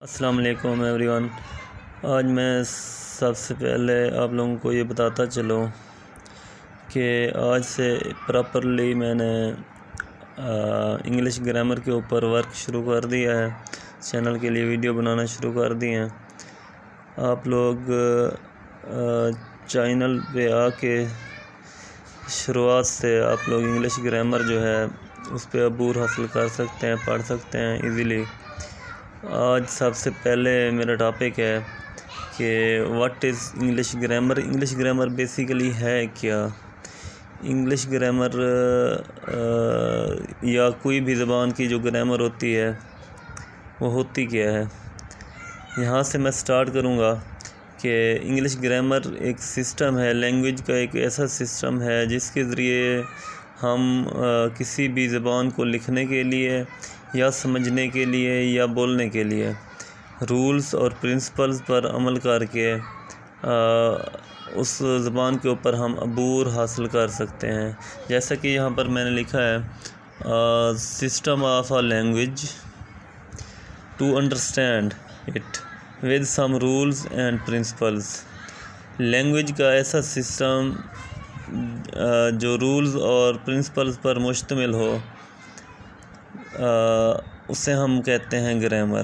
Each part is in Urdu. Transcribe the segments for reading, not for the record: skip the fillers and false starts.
السلام علیکم ایوری ون۔ آج میں سب سے پہلے آپ لوگوں کو یہ بتاتا چلوں کہ آج سے پراپرلی میں نے انگلش گرامر کے اوپر ورک شروع کر دیا ہے، چینل کے لیے ویڈیو بنانا شروع کر دی ہیں۔ آپ لوگ چینل پہ آ کے شروعات سے آپ لوگ انگلش گرامر جو ہے اس پہ عبور حاصل کر سکتے ہیں، پڑھ سکتے ہیں ایزیلی۔ آج سب سے پہلے میرا ٹاپک ہے کہ what is English grammar. English grammar basically ہے کیا؟ انگلش گرامر یا کوئی بھی زبان کی جو گرامر ہوتی ہے وہ ہوتی کیا ہے۔ یہاں سے میں سٹارٹ کروں گا کہ انگلش گرامر ایک سسٹم ہے، لینگویج کا ایک ایسا سسٹم ہے جس کے ذریعے ہم کسی بھی زبان کو لکھنے کے لیے یا سمجھنے کے لیے یا بولنے کے لیے رولز اور پرنسپلز پر عمل کر کے اس زبان کے اوپر ہم عبور حاصل کر سکتے ہیں۔ جیسا کہ یہاں پر میں نے لکھا ہے system of a language to understand it with some rules and principles. Language کا ایسا سسٹم جو رولز اور پرنسپلز پر مشتمل ہو اسے ہم کہتے ہیں گرامر۔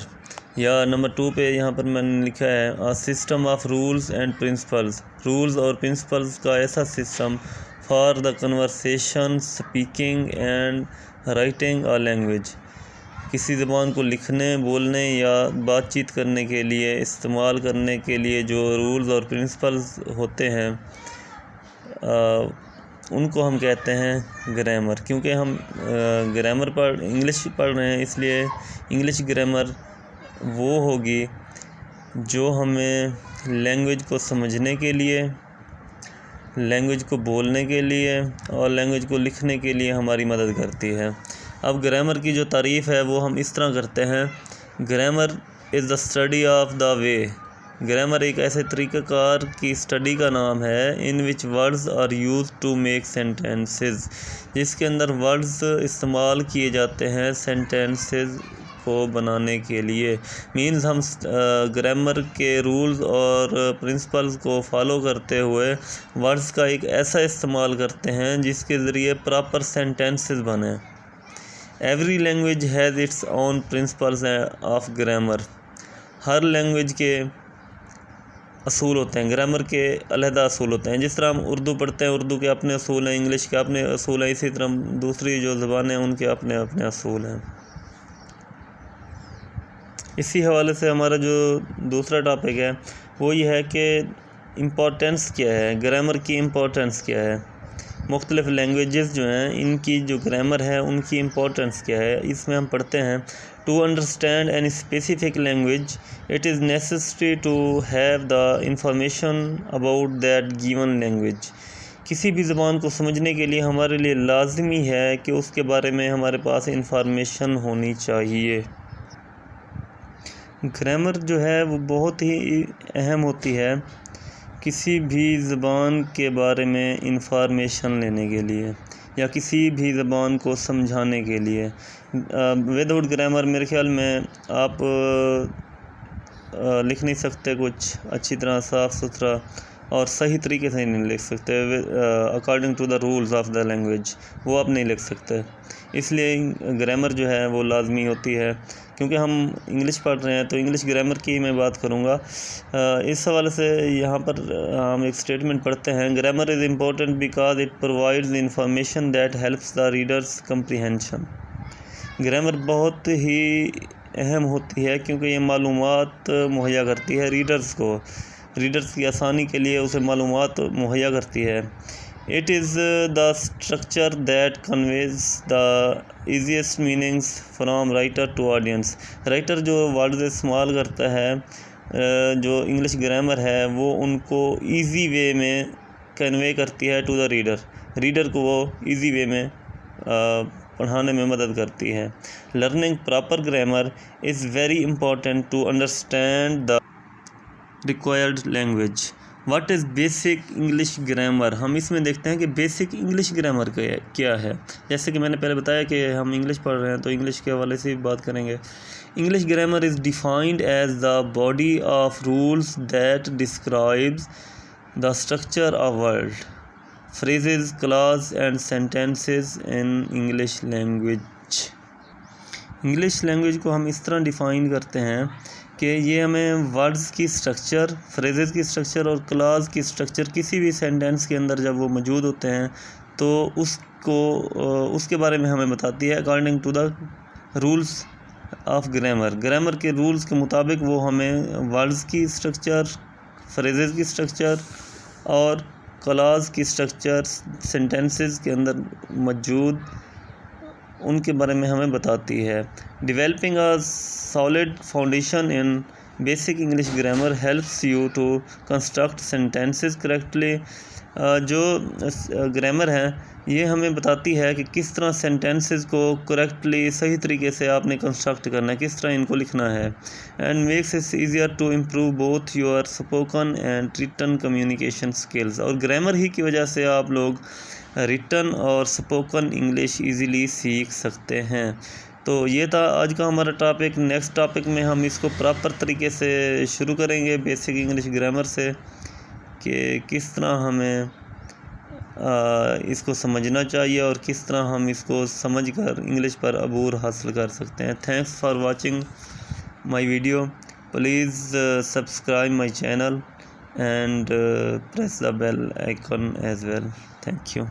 یا نمبر 2 پہ یہاں پر میں نے لکھا ہے system of rules and principles. Rules اور پرنسپلز کا ایسا system for the conversation, speaking and writing a language. کسی زبان کو لکھنے، بولنے یا بات چیت کرنے کے لیے استعمال کرنے کے لیے جو رولز اور پرنسپلز ہوتے ہیں ان کو ہم کہتے ہیں گرامر۔ کیونکہ ہم گرامر انگلش پڑھ رہے ہیں، اس لیے انگلش گرامر وہ ہوگی جو ہمیں لینگویج کو سمجھنے کے لیے، لینگویج کو بولنے کے لیے اور لینگویج کو لکھنے کے لیے ہماری مدد کرتی ہے۔ اب گرامر کی جو تعریف ہے وہ ہم اس طرح کرتے ہیں، grammar is the study of the way. Grammar ایک ایسے طریقہ کار کی اسٹڈی کا نام ہے in which words are use to make sentences, جس کے اندر ورڈز استعمال کیے جاتے ہیں سینٹینسز کو بنانے کے لیے۔ مینز ہم گرامر کے رولز اور پرنسپلز کو فالو کرتے ہوئے ورڈز کا ایک ایسا استعمال کرتے ہیں جس کے ذریعے پراپر سینٹینسز بنیں۔ Every language has its own principles of grammar. Hare language کے اصول ہوتے ہیں، گرامر کے علیحدہ اصول ہوتے ہیں۔ جس طرح ہم اردو پڑھتے ہیں، اردو کے اپنے اصول ہیں، انگلش کے اپنے اصول ہیں، اسی طرح دوسری جو زبانیں ہیں ان کے اپنے اپنے اصول ہیں۔ اسی حوالے سے ہمارا جو دوسرا ٹاپک ہے وہ یہ ہے کہ امپورٹنس کیا ہے، گرامر کی امپورٹنس کیا ہے۔ مختلف لینگویجز جو ہیں ان کی جو گرامر ہے ان کی امپورٹنس کیا ہے۔ اس میں ہم پڑھتے ہیں to understand any specific language it is necessary to have the information about that given language. کسی بھی زبان کو سمجھنے کے لیے ہمارے لیے لازمی ہے کہ اس کے بارے میں ہمارے پاس انفارمیشن ہونی چاہیے۔ گرامر جو ہے وہ بہت ہی اہم ہوتی ہے کسی بھی زبان کے بارے میں انفارمیشن لینے کے لیے یا کسی بھی زبان کو سمجھانے کے لیے۔ ود آؤٹ گرامر میرے خیال میں آپ لکھ نہیں سکتے، کچھ اچھی طرح صاف ستھرا اور صحیح طریقے سے نہیں لکھ سکتے، according to the rules of the language وہ آپ نہیں لکھ سکتے۔ اس لیے گرامر جو ہے وہ لازمی ہوتی ہے۔ کیونکہ ہم انگلش پڑھ رہے ہیں تو انگلش گرامر کی میں بات کروں گا۔ اس حوالے سے یہاں پر ہم ایک سٹیٹمنٹ پڑھتے ہیں، grammar is important because it provides information that helps the readers comprehension. Grammar بہت ہی اہم ہوتی ہے کیونکہ یہ معلومات مہیا کرتی ہے ریڈرز کی آسانی کے لیے اسے معلومات مہیا کرتی ہے۔ It is the structure that conveys the easiest meanings from writer to audience۔ Writer جو ورڈز استعمال کرتا ہے، جو انگلش گرامر ہے وہ ان کو ایزی وے میں کنوے کرتی ہے ٹو دا ریڈر کو وہ ایزی وے میں پڑھانے میں مدد کرتی ہے۔ Learning proper grammar is very important to understand the required language. What is basic English grammar. ہم اس میں دیکھتے ہیں کہ بیسک انگلش گرامر کیا ہے. جیسے کہ میں نے پہلے بتایا کہ ہم انگلش پڑھ رہے ہیں تو انگلش کے حوالے سے بھی بات کریں گے. English grammar is defined as the body of rules that describes the structure of word phrases, clause and sentences in English language. English language کو ہم اس طرح ڈیفائن کرتے ہیں کہ یہ ہمیں ورڈز کی اسٹرکچر، فریزز کی اسٹرکچر اور کلاز کی اسٹرکچر کسی بھی سینٹینس کے اندر جب وہ موجود ہوتے ہیں تو اس کے بارے میں ہمیں بتاتی ہے according to the rules of grammar. Grammar کے رولز کے مطابق وہ ہمیں ورڈز کی اسٹرکچر، فریزز کی اسٹرکچر اور کلاز کی اسٹرکچر سینٹینسز کے اندر موجود ان کے بارے میں ہمیں بتاتی ہے. Developing a solid foundation in basic English grammar helps you to construct sentences correctly. جو گرامر ہے یہ ہمیں بتاتی ہے کہ کس طرح سینٹینسز کو کریکٹلی صحیح طریقے سے آپ نے کنسٹرکٹ کرنا ہے، کس طرح ان کو لکھنا ہے. And makes it easier to improve both your spoken and written communication skills. اور گرامر ہی کی وجہ سے آپ لوگ ریٹن اور اسپوکن انگلش ایزیلی سیکھ سکتے ہیں. تو یہ تھا آج کا ہمارا ٹاپک. نیکسٹ ٹاپک میں ہم اس کو پراپر طریقے سے شروع کریں گے بیسک انگلش گرامر سے کہ کس طرح ہمیں اس کو سمجھنا چاہیے اور کس طرح ہم اس کو سمجھ کر انگلش پر عبور حاصل کر سکتے ہیں. Thanks for watching my video. Please subscribe my channel and press the bell icon as well. Thank you.